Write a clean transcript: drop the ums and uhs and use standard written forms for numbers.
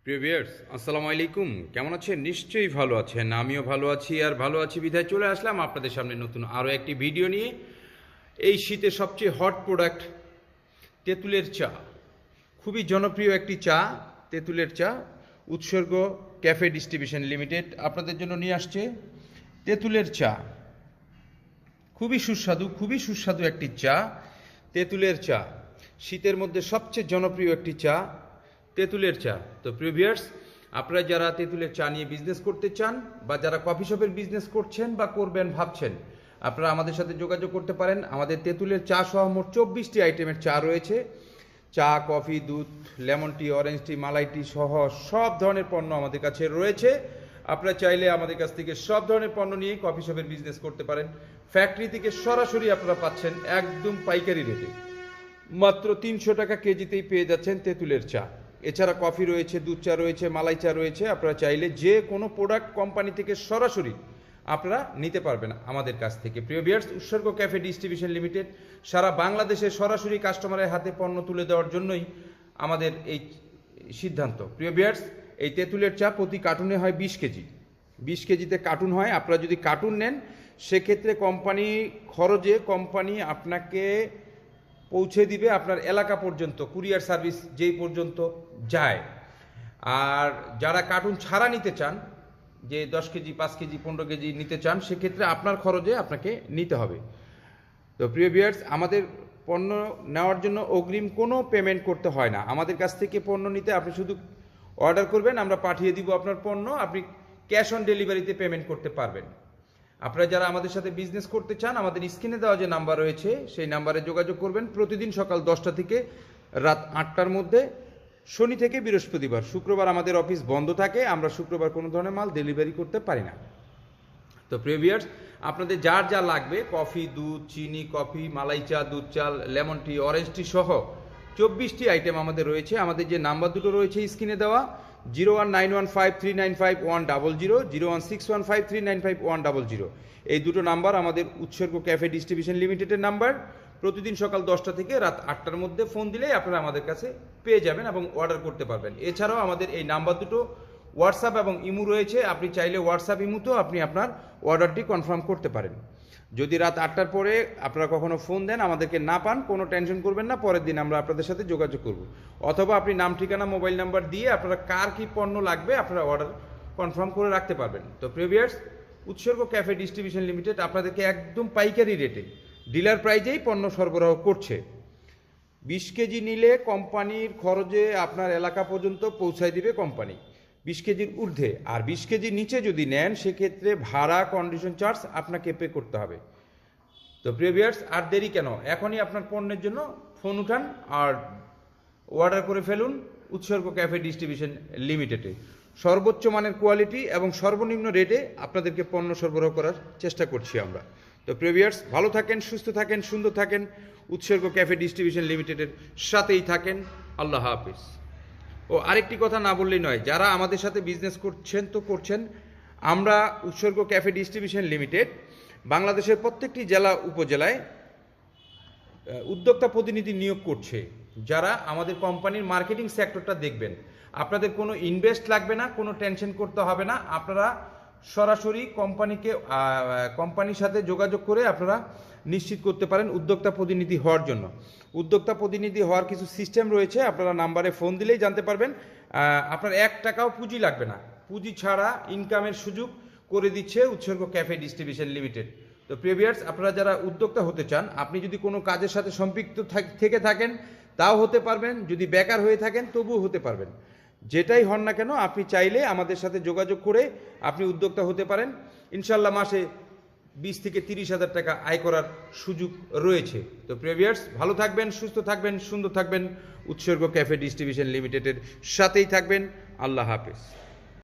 প্রিয় ভিউয়ার্স, আসসালামু আলাইকুম। কেমন আছেন? নিশ্চয়ই ভালো আছেন। আমিও ভালো আছি, আর ভালো আছি বিধায় চলে আসলাম আপনাদের সামনে নতুন আরও একটি ভিডিও নিয়ে। এই শীতের সবচেয়ে হট প্রোডাক্ট তেঁতুলের চা। খুবই জনপ্রিয় একটি চা, তেঁতুলের চা। উৎসর্গ ক্যাফে ডিস্ট্রিবিউশন লিমিটেড আপনাদের জন্য নিয়ে আসছে তেঁতুলের চা। খুবই সুস্বাদু একটি চা, তেঁতুলের চা। শীতের মধ্যে সবচেয়ে জনপ্রিয় একটি চা, তেঁতুলের চা। তো প্রিয় ভিউয়ার্স, আপনারা যারা তেঁতুলের চা নিয়ে বিজনেস করতে চান বা যারা কফি শপের বিজনেস করছেন বা করবেন ভাবছেন, আপনারা আমাদের সাথে যোগাযোগ করতে পারেন। আমাদের তেঁতুলের চা সহ মোট 24টি আইটেমের চা রয়েছে। চা, কফি, দুধ, লেমন টি, অরেঞ্জ টি, মালাই টি সহ সব ধরনের পণ্য আমাদের কাছে রয়েছে। আপনারা চাইলে আমাদের কাছ থেকে সব ধরনের পণ্য নিয়ে কফি শপের বিজনেস করতে পারেন। ফ্যাক্টরি থেকে সরাসরি আপনারা পাচ্ছেন একদম পাইকারি রেটে, মাত্র 300 টাকা কেজিতেই পেয়ে যাচ্ছেন তেঁতুলের চা। এছাড়া কফি রয়েছে, দুধ চা রয়েছে, মালাই চা রয়েছে। আপনারা চাইলে যে কোনো প্রোডাক্ট কোম্পানি থেকে সরাসরি আপনারা নিতে পারবেন আমাদের কাছ থেকে। প্রিয় ভিউয়ার্স, উৎসর্গ ক্যাফে ডিস্ট্রিবিউশন লিমিটেড সারা বাংলাদেশে সরাসরি কাস্টমারের হাতে পণ্য তুলে দেওয়ার জন্যই আমাদের এই সিদ্ধান্ত। প্রিয় ভিউয়ার্স, এই তেঁতুলের চা প্রতি কার্টুনে হয় 20 কেজি। 20 কেজিতে কার্টুন হয়। আপনারা যদি কার্টুন নেন, সেক্ষেত্রে কোম্পানি খরচে কোম্পানি আপনাকে পৌঁছে দিবে আপনার এলাকা পর্যন্ত, কুরিয়ার সার্ভিস যেই পর্যন্ত যায়। আর যারা কার্টুন ছাড়া নিতে চান, যে 10 কেজি, 5 কেজি, 15 কেজি নিতে চান, সেক্ষেত্রে আপনার খরচে আপনাকে নিতে হবে। তো প্রিয় ভিউয়ার্স, আমাদের পণ্য নেওয়ার জন্য অগ্রিম কোনো পেমেন্ট করতে হয় না। আমাদের কাছ থেকে পণ্য নিতে আপনি শুধু অর্ডার করবেন, আমরা পাঠিয়ে দিব আপনার পণ্য। আপনি ক্যাশ অন ডেলিভারিতে পেমেন্ট করতে পারবেন। আপনারা যারা আমাদের সাথে বিজনেস করতে চান, আমাদের স্ক্রিনে দেওয়া যে নাম্বার রয়েছে সেই নাম্বারে যোগাযোগ করবেন। প্রতিদিন সকাল 10টা থেকে রাত 8টার মধ্যে, শনি থেকে বৃহস্পতিবার। শুক্রবার আমাদের অফিস বন্ধ থাকে, আমরা শুক্রবার কোনো ধরনের মাল ডেলিভারি করতে পারি না। তো প্রিয় ভিউয়ার্স, আপনাদের যার যা লাগবে, কফি, দুধ, চিনি, কফি, মালাই চা, দুধ চা, লেমন টি, অরেঞ্জ টি সহ 24টি আইটেম আমাদের রয়েছে। আমাদের যে নাম্বার দুটো রয়েছে স্ক্রিনে দেওয়া, 019153951000, 016153951000, এই দুটো নাম্বার আমাদের উৎসর্গ ক্যাফে ডিস্ট্রিবিউশন লিমিটেডের নাম্বার। প্রতিদিন সকাল 10টা থেকে রাত 8টার মধ্যে ফোন দিলেই আপনারা আমাদের কাছে পেয়ে যাবেন এবং অর্ডার করতে পারবেন। এছাড়াও আমাদের এই নাম্বার দুটো হোয়াটসঅ্যাপ এবং ইমো রয়েছে। আপনি চাইলে হোয়াটসঅ্যাপ ইমোতেও আপনি আপনার অর্ডারটি কনফার্ম করতে পারেন। যদি রাত 8টার পরে আপনারা কখনো ফোন দেন, আমাদেরকে না পান, কোনো টেনশন করবেন না, পরের দিন আমরা আপনাদের সাথে যোগাযোগ করব। অথবা আপনি নাম, ঠিকানা, মোবাইল নাম্বার দিয়ে আপনারা কার কী পণ্য লাগবে আপনারা অর্ডার কনফার্ম করে রাখতে পারবেন। তো প্রিয় ভিউয়ার্স, উৎসর্গ ক্যাফে ডিস্ট্রিবিউশন লিমিটেড আপনাদেরকে একদম পাইকারি রেটে, ডিলার প্রাইজেই পণ্য সরবরাহ করছে। 20 কেজি নিলে কোম্পানির খরচে আপনার এলাকা পর্যন্ত পৌঁছায় দিবে কোম্পানি 20 কেজির ঊর্ধ্বে। আর 20 কেজির নিচে যদি নেন, সেক্ষেত্রে ভাড়া, কন্ডিশন চার্জ আপনাকে পে করতে হবে। তো প্রিয় ভিউয়ার্স, আর দেরি কেন? এখনই আপনার পণ্যের জন্য ফোন উঠান আর অর্ডার করে ফেলুন উৎসর্গ ক্যাফে ডিস্ট্রিবিউশন লিমিটেডে। সর্বোচ্চ মানের কোয়ালিটি এবং সর্বনিম্ন রেটে আপনাদেরকে পণ্য সরবরাহ করার চেষ্টা করছি আমরা। তো প্রিয় ভিউয়ার্স, ভালো থাকেন, সুস্থ থাকেন, সুন্দর থাকেন। উৎসর্গ ক্যাফে ডিস্ট্রিবিউশন লিমিটেডের সাথেই থাকেন। আল্লাহ হাফিজ। ও আরেকটি কথা না বললেই নয়, যারা আমাদের সাথে বিজনেস করছেন তো করছেন, আমরা উৎসর্গ ক্যাফে ডিস্ট্রিবিউশন লিমিটেড বাংলাদেশের প্রত্যেকটি জেলা উপজেলায় উদ্যোক্তা প্রতিনিধি নিয়োগ করছে, যারা আমাদের কোম্পানির মার্কেটিং সেক্টরটা দেখবেন। আপনাদের কোনো ইনভেস্ট লাগবে না, কোনো টেনশন করতে হবে না। আপনারা সরাসরি কোম্পানির সাথে যোগাযোগ করে আপনারা নিশ্চিত করতে পারেন উদ্যোক্তা প্রতিনিধি হওয়ার জন্য। উদ্যোক্তা প্রতিনিধি হওয়ার কিছু সিস্টেম রয়েছে, আপনারা নাম্বারে ফোন দিলেই জানতে পারবেন। আপনার 1 টাকাও পুঁজি লাগবে না। পুঁজি ছাড়া ইনকামের সুযোগ করে দিচ্ছে উৎসর্গ ক্যাফে ডিস্ট্রিবিউশন লিমিটেড। তো প্রিয় ভিউয়ার্স, আপনারা যারা উদ্যোক্তা হতে চান, আপনি যদি কোনো কাজের সাথে সম্পৃক্ত থেকে থাকেন তাও হতে পারবেন, যদি বেকার হয়ে থাকেন তবুও হতে পারবেন। যেটাই হন না কেন, আপনি চাইলে আমাদের সাথে যোগাযোগ করে আপনি উদ্যোক্তা হতে পারেন। ইনশাল্লাহ মাসে 20 থেকে 30 হাজার টাকা আয় করার সুযোগ রয়েছে। তো প্রিয় ভিউয়ার্স, ভালো থাকবেন, সুস্থ থাকবেন, সুন্দর থাকবেন। উৎসর্গ ক্যাফে ডিস্ট্রিবিউশন লিমিটেডের সাথেই থাকবেন। আল্লাহ হাফেজ।